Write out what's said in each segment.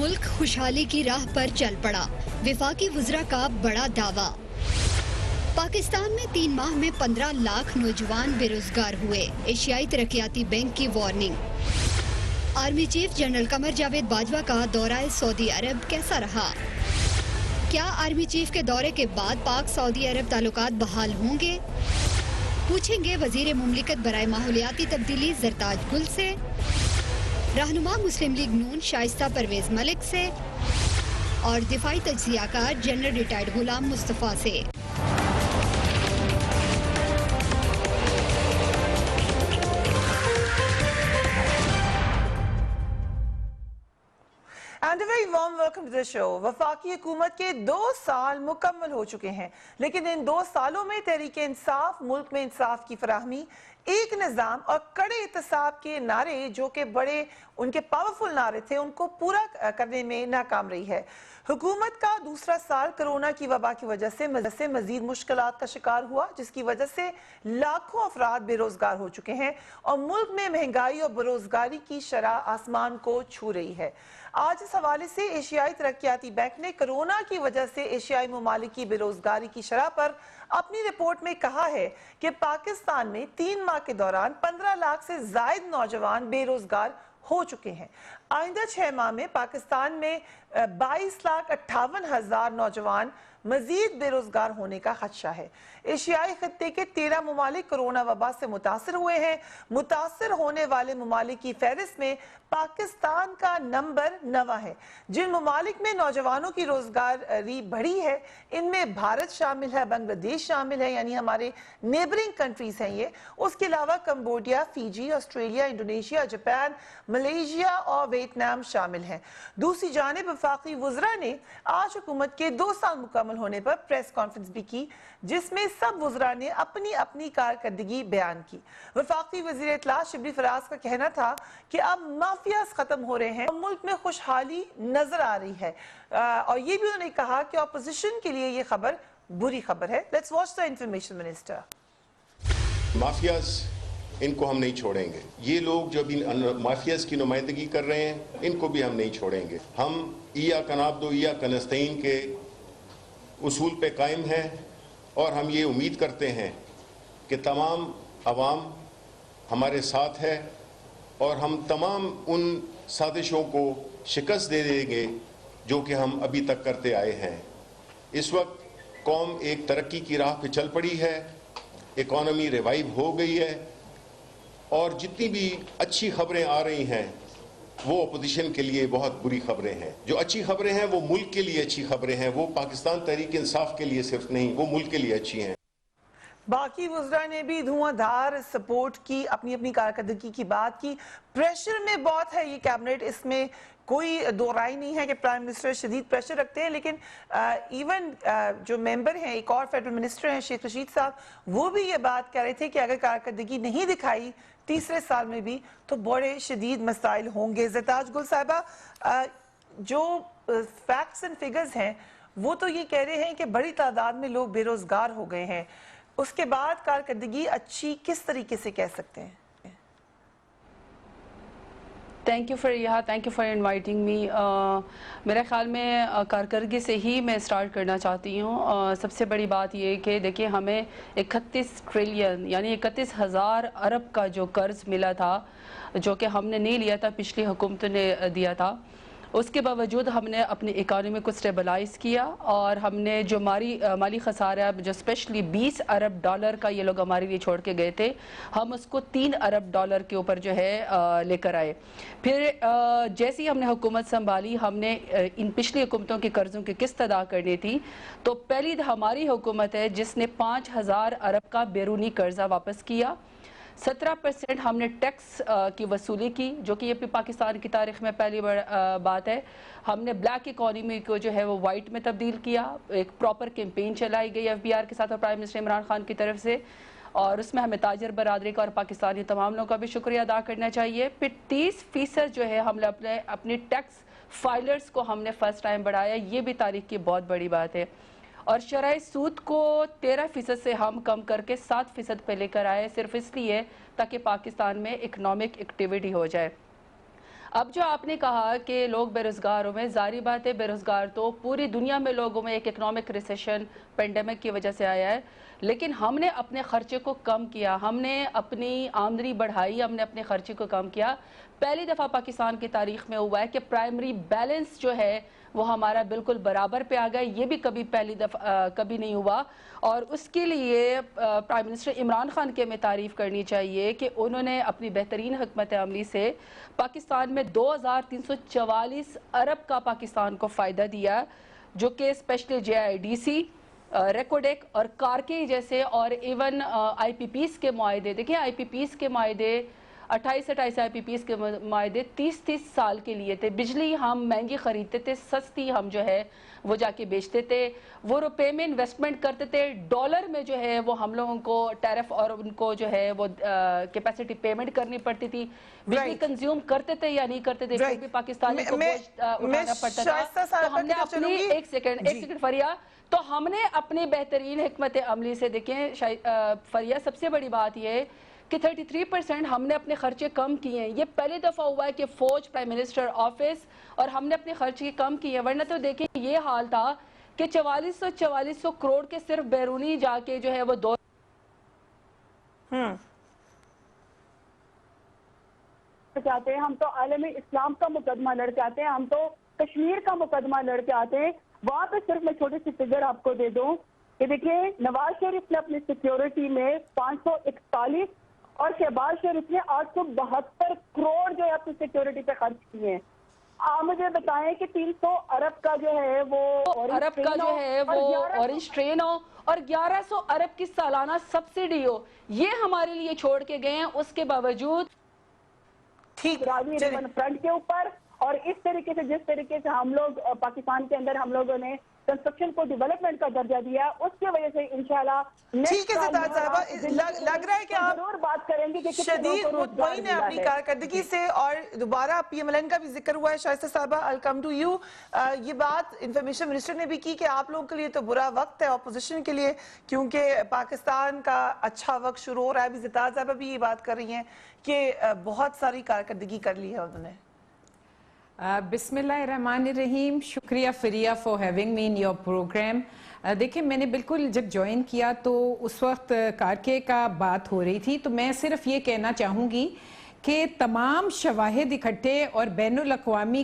मुल्क खुशहाली की राह पर चल पड़ा, विफाकी वज़रा का बड़ा दावा। पाकिस्तान में 3 माह में 15 लाख नौजवान बेरोजगार हुए, एशियाई तरक्याती बैंक की warning. Army chief general Qamar Javed Bajwa का दौरा सऊदी अरब कैसा रहा? क्या आर्मी चीफ के दौरे के बाद पाक सऊदी अरब ताल्लुकात बहाल होंगे? पूछेंगे वजीर मुमलिकत बराए माहौलियाती तब्दीली जरताज गुल से, रहनुमा मुस्लिम लीग नून शाइस्ता परवेज मलिक से और दिफाई तज्जियाकार जनरल रिटायर्ड गुलाम मुस्तफ़ा से। And a very warm welcome to the show. वफाकी हुकूमत के 2 साल मुकम्मल हो चुके हैं, लेकिन इन 2 सालों में तहरीक इंसाफ मुल्क में इंसाफ की फराहमी, एक निज़ाम और कड़े एहतसाब के नारे जो कि बड़े उनके पावरफुल नारे थे, उनको पूरा करने में नाकाम रही है। हुकूमत का दूसरा साल कोरोना की वबा की वजह से मजीद मुश्किलात का शिकार हुआ, जिसकी वजह से लाखों अफराद बेरोजगार हो चुके हैं और मुल्क में महंगाई और बेरोजगारी की शरह आसमान को छू रही है। आज इस हवाले से एशियाई तरक्याती बैंक ने कोरोना की वजह से एशियाई ममालिक की बेरोजगारी की शरह पर अपनी रिपोर्ट में कहा है कि पाकिस्तान में 3 माह के दौरान 15 लाख से जायद नौजवान बेरोजगार हो चुके हैं। आइंदा 6 माह में पाकिस्तान में 22,58,000 नौजवान मजीद बेरोजगार होने का खदशा है। एशियाई खत्ते के 13 ममालिक कोरोना वबा से मुतासर हुए हैं। मुतासर होने वाले ममालिक की फहरिस्त में पाकिस्तान का नंबर 9 है। जिन ममालिक में नौजवानों की रोजगारी बढ़ी है, इनमें भारत शामिल है, बांग्लादेश शामिल है, यानी हमारे नेबरिंग कंट्रीज हैं ये। उसके अलावा Cambodia, Fiji, Australia, Indonesia, Japan, Malaysia और वियतनाम शामिल हैं। दूसरी जानिब वफाकी वज़रा ने आज हुकूमत के 2 साल मुकम्मल होने पर प्रेस कॉन्फ्रेंस भी की, जिसमें सब वज़रा ने अपनी अपनी कारकर्दगी बयान की। वफाकी वज़ीर इत्तला शिबली फराज का कहना था कि अब माफियाज खत्म हो रहे हैं और मुल्क में खुशहाली नजर आ रही है, और ये भी उन्होंने कहा कि अपोजिशन के लिए ये खबर बुरी खबर है। Let's watch the information minister. Mafias इनको हम नहीं छोड़ेंगे। ये लोग जो भी माफियाज की नुमाइंदगी कर रहे हैं, इनको भी हम नहीं छोड़ेंगे। हम इया कनाब्दो इया कनस्तईन के उसूल पे कायम हैं और हम ये उम्मीद करते हैं कि तमाम अवाम हमारे साथ है और हम तमाम उन साजिशों को शिकस्त दे देंगे जो कि हम अभी तक करते आए हैं। इस वक्त कौम एक तरक्की की राह पे चल पड़ी है, इकॉनमी रिवाइव हो गई है और जितनी भी अच्छी खबरें आ रही हैं वो अपोजिशन के लिए बहुत बुरी खबरें हैं। जो अच्छी खबरें हैं वो मुल्क के लिए अच्छी खबरें हैं, वो पाकिस्तान तहरीक इंसाफ के लिए सिर्फ नहीं, वो मुल्क के लिए अच्छी हैं। बाकी वज़रा ने भी धुआंधार सपोर्ट की, अपनी अपनी कारकर्दगी की बात की। प्रेशर में बहुत है ये कैबिनेट, इसमें कोई दो राय नहीं है कि प्राइम मिनिस्टर शदीद प्रेशर रखते हैं, लेकिन इवन जो मेंबर हैं, एक और फेडरल मिनिस्टर हैं शेख रशीद साहब, वो भी ये बात कह रहे थे कि अगर कारकर्दगी नहीं दिखाई तीसरे साल में भी तो बड़े शदीद मसाइल होंगे। ज़रताज गुल साहिबा, जो फैक्ट्स एंड फिगर्स हैं वो तो ये कह रहे हैं कि बड़ी तादाद में लोग बेरोजगार हो गए हैं, उसके बाद कारकर्दगी अच्छी किस तरीके से कह सकते हैं? Thank you for inviting me. मेरे ख्याल में कारकर्दगी से ही मैं स्टार्ट करना चाहती हूँ। सबसे बड़ी बात ये कि देखिए, हमें 31 ट्रिलियन यानी 31,000 अरब का जो कर्ज मिला था, जो कि हमने नहीं लिया था, पिछली हुकूमत ने दिया था, उसके बावजूद हमने अपनी इकानमी को स्टेबलाइज़ किया और हमने जो माली खसारा जो स्पेशली 20 अरब डॉलर का ये लोग हमारे लिए छोड़ के गए थे, हम उसको 3 अरब डॉलर के ऊपर जो है लेकर आए। फिर जैसे ही हमने हुकूमत संभाली, हमने इन पिछली हुकूमतों के कर्ज़ों की किस्त अदा करनी थी, तो पहली हमारी हुकूमत है जिसने 5,000 अरब का बैरूनी कर्जा वापस किया। 17% हमने टैक्स की वसूली की, जो कि ये भी पाकिस्तान की तारीख में पहली बात है। हमने ब्लैक इकॉनमी को जो है वो वाइट में तब्दील किया। एक प्रॉपर कैंपेन चलाई गई FBR के साथ और प्राइम मिनिस्टर इमरान खान की तरफ से, और उसमें हमें ताजर बरादरी का और पाकिस्तानी तमाम लोगों का भी शुक्रिया अदा करना चाहिए। फिर 30% जो है हमने अपनी टैक्स फाइलर्स को हमने फर्स्ट टाइम बढ़ाया, ये भी तारीख की बहुत बड़ी बात है। और शरह सूद को 13% से हम कम करके 7% पे लेकर आए, सिर्फ इसलिए ताकि पाकिस्तान में इकनॉमिक एक्टिविटी हो जाए। اب جو آپ نے کہا کہ لوگ بے روزگاروں میں، ظاہری بات ہے بے روزگار تو پوری دنیا میں لوگوں میں ایک اکنامک ریسیشن پینڈیمک کی وجہ سے آیا ہے، لیکن ہم نے اپنے خرچے کو کم کیا، ہم نے اپنی آمدنی بڑھائی، ہم نے اپنے خرچے کو کم کیا. پہلی دفعہ پاکستان کی تاریخ میں ہوا ہے کہ پرائمری بیلنس جو ہے وہ ہمارا بالکل برابر پہ آ گیا. یہ بھی پہلی دفعہ کبھی نہیں ہوا، اور اس کے لیے پرائم منسٹر عمران خان کے ہمیں تعریف کرنی چاہیے کہ انہوں نے اپنی بہترین حکمت عملی سے پاکستان میں 2344 ارب کا پاکستان کو فائدہ دیا، جو کہ اسپیشلی JIDC، ریکوڈیک اور کارکے جیسے اور ایون IPPs کے معاہدے. دیکھیں IPPs کے معاہدے 28 IPPs کے معاہدے 30 سال کے لیے تھے. بجلی ہم مہنگی خریدتے تھے، سستی ہم جو ہے وہ جا کے بیچتے تھے، وہ روپے میں انویسٹمنٹ کرتے تھے، ڈالر میں جو ہے وہ ہم لوگوں کو ٹیرف اور ان کو جو ہے وہ کیپیسٹی پیمنٹ کرنی پڑتی تھی. بجلی کنزیوم کرتے تھے یا نہیں کرتے تھے، پھر بھی پاکستانی کو بوجھ اٹھانا پڑتا تھا. تو ہم نے اپنی ایک سیکنڈ فریہ، تو ہم نے اپنی بہترین حکمت عملی سے، دیکھیں فریہ سب سے بڑی بات یہ ہے کہ 33% ہم نے اپنے خرچے کم کیے ہیں. یہ پہلی دفعہ ہوا ہے کہ فوج، پرائم منسٹر آفس اور ہم نے اپنے خرچے کم کیے ہیں. ورنہ تو دیکھیں یہ حال تھا کہ 4400 کروڑ کے صرف بیرونی جا کے جو ہے وہ دو چاہتے ہیں. ہم تو عالم اسلام کا مقدمہ لڑ کے آتے ہیں، ہم تو کشمیر کا مقدمہ لڑ کے آتے ہیں. وہاں پہ صرف میں چھوٹی سی فگر آپ کو دے دوں کہ دیکھیں نواز شریف نے اپنی سیکیورٹی میں 541 اور شہباز شریف نے 872 کروڑ جو ہے اپنی سیکیورٹی پہ خرچ کیے ہیں. آپ مجھے بتائیں کہ 300 ارب کا جو ہے وہ ارب کا جو ہے وہ اورنج ٹرین ہو اور 1100 ارب کی سالانہ سبسڈی ہو، یہ ہمارے لیے چھوڑ کے گئے ہیں. اس کے باوجود ٹھیک فرنٹ کے اوپر، اور اس طریقے سے جس طریقے سے ہم لوگ پاکستان کے اندر ہم لوگوں نے کنسٹرکشن کو ڈیولپمنٹ کا درجہ دیا، اس کی وجہ سے انشاءاللہ ٹھیک ہے ستار صاحبہ، لگ رہا ہے کہ آپ ضرور بات کریں گے کہ شدید مطمئن ہیں اپنی کارکردگی سے. اور دوبارہ PMLN کا بھی ذکر ہوا ہے. شائستہ صاحبہ I'll come to you. یہ بات انفارمیشن منسٹر نے بھی کی کہ آپ لوگوں کے لیے تو برا وقت ہے اپوزیشن کے لیے، کیونکہ پاکستان کا اچھا وقت شروع ہو رہا ہے. ابھی ستار صاحبہ بھی یہ بات کر رہی ہیں کہ بہت ساری کارکردگی کر لی ہے انہوں نے. بسم اللہ الرحمن الرحیم. شکریہ فریہ for having me in your program. دیکھیں میں نے بالکل جب جوائن کیا تو اس وقت کارکے کا بات ہو رہی تھی، تو میں صرف یہ کہنا چاہوں گی کہ تمام شواہد اکٹھے اور بین الاقوامی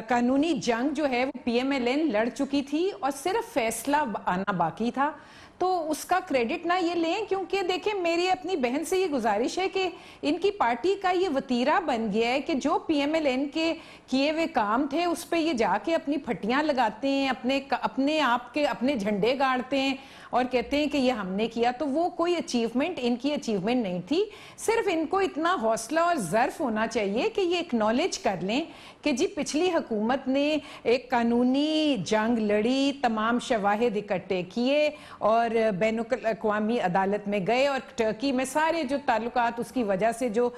قانونی جنگ جو ہے وہ PMLN لڑ چکی تھی اور صرف فیصلہ آنا باقی تھا. تو اس کا کریڈٹ نہ یہ لیں، کیونکہ دیکھیں میری اپنی بہن سے یہ گزارش ہے کہ ان کی پارٹی کا یہ وتیرہ بن گیا ہے کہ جو PMLN کے کیے ہوئے کام تھے اس پہ یہ جا کے اپنی پھٹیاں لگاتے ہیں، اپنے آپ کے اپنے جھنڈے گاڑتے ہیں اور کہتے ہیں کہ یہ ہم نے کیا. تو وہ کوئی اچیومنٹ ان کی اچیومنٹ نہیں تھی. صرف ان کو اتنا حوصلہ اور ظرف ہونا چاہیے کہ یہ اکنالج کر لیں کہ جی پچھلی حکومت نے ایک قانونی جنگ لڑی، تمام شواہد اکٹھے کیے اور بین الاقوامی عدالت میں گئے، اور ٹرکی میں سارے جو تعلقات اس کی وجہ سے جو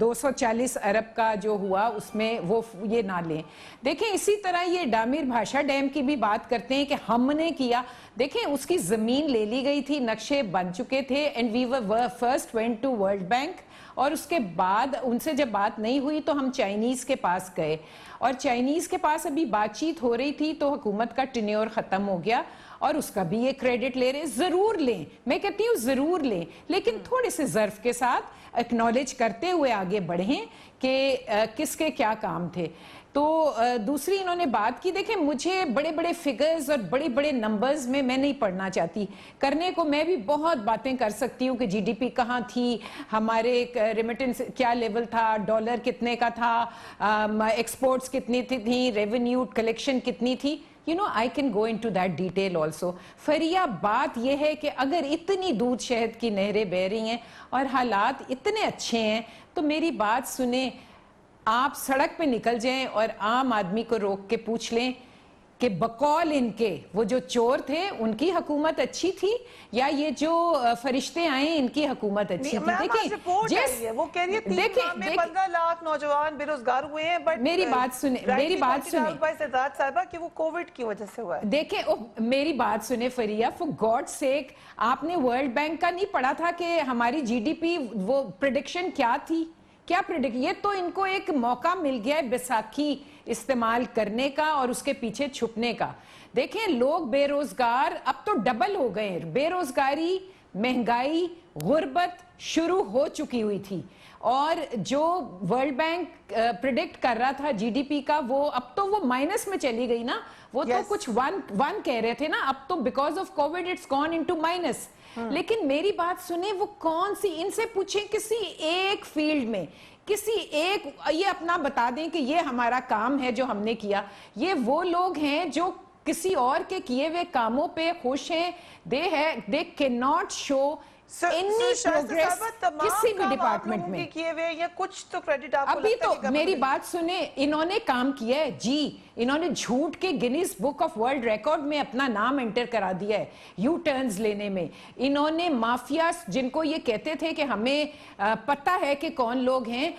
240 ارب کا جو ہوا اس میں وہ یہ نہ لیں. دیکھیں اسی طرح یہ ڈامیر بھاشا ڈیم کی بھی بات کرتے ہیں کہ ہم نے کیا. دیکھیں اس کی زمین لے لی گئی تھی، نقشے بن چکے تھے، and we were first went to World Bank. اور اس کے بعد ان سے جب بات نہیں ہوئی تو ہم چائنیز کے پاس گئے، اور چائنیز کے پاس ابھی بات چیت ہو رہی تھی تو حکومت کا ٹینیور ختم ہو گیا، اور اس کا بھی یہ کریڈٹ لے رہے. ضرور لیں، میں کہتی ہوں ضرور لیں، لیکن تھوڑے سے ظرف کے ساتھ اکنالج کرتے ہوئے آگے بڑھیں کہ کس کے کیا کام تھے. تو دوسری انہوں نے بات کی، دیکھیں مجھے بڑے بڑے فگرز اور بڑے بڑے نمبرز میں نہیں پڑھنا چاہتی. کرنے کو میں بھی بہت باتیں کر سکتی ہوں کہ GDP کہاں تھی، ہمارے ریمیٹنس کیا لیول تھا، ڈالر کتنے کا تھا، ایکسپورٹس کتنی تھیں، ریونیو کلیکشن کتنی تھی. I can go into that detail also. فریہ بات یہ ہے کہ اگر اتنی دودھ شہد کی نہریں بہہ رہی ہیں اور حالات اتنے اچھے ہیں تو میری بات سنیں، آپ سڑک پہ نکل جائیں اور عام آدمی کو روک کے پوچھ لیں کہ بقول ان کے وہ جو چور تھے ان کی حکومت اچھی تھی یا یہ جو فرشتے آئے ان کی حکومت اچھی تھی. دیکھیں وہ کہہ رہی ہے 3 ماہ میں 15 لاکھ نوجوان بے روزگار ہوئے ہیں، بٹ میری بات سنیں صاحبہ کہ وہ کووڈ کی وجہ سے ہوا ہے. دیکھیں میری بات سنیں فریہ، فور گاڈ سیک، آپ نے ورلڈ بینک کا نہیں پڑھا تھا کہ ہماری GDP وہ پریڈکشن کیا تھی؟ क्या प्रिडिक्ट, ये तो इनको एक मौका मिल गया है बैसाखी इस्तेमाल करने का और उसके पीछे छुपने का। देखें, लोग बेरोजगार अब तो डबल हो गए, बेरोजगारी, महंगाई, गुर्बत शुरू हो चुकी हुई थी, और जो वर्ल्ड बैंक प्रिडिक्ट कर रहा था जीडीपी का, वो अब तो वो माइनस में चली गई ना, वो तो कुछ वन कह रहे थे ना, अब तो because of Covid it's gone into minus. लेकिन मेरी बात सुने, वो कौन सी, इनसे पूछें किसी एक फील्ड में, किसी एक, ये अपना बता दें कि ये हमारा काम है जो हमने किया। ये वो लोग हैं जो किसी और के किए हुए कामों पे खुश हैं, they can not show any progress किसी भी डिपार्टमेंट में किए हुए, या कुछ तो क्रेडिट आपको अभी लगता है तो कि मेरी बात सुने, इन्होंने काम किया है जी, इन्होंने झूठ के Guinness book of world record में अपना नाम एंटर करा दिया है यू टर्न्स लेने में। इन्होंने माफिया, जिनको ये कहते थे कि हमें पता है कि कौन लोग हैं,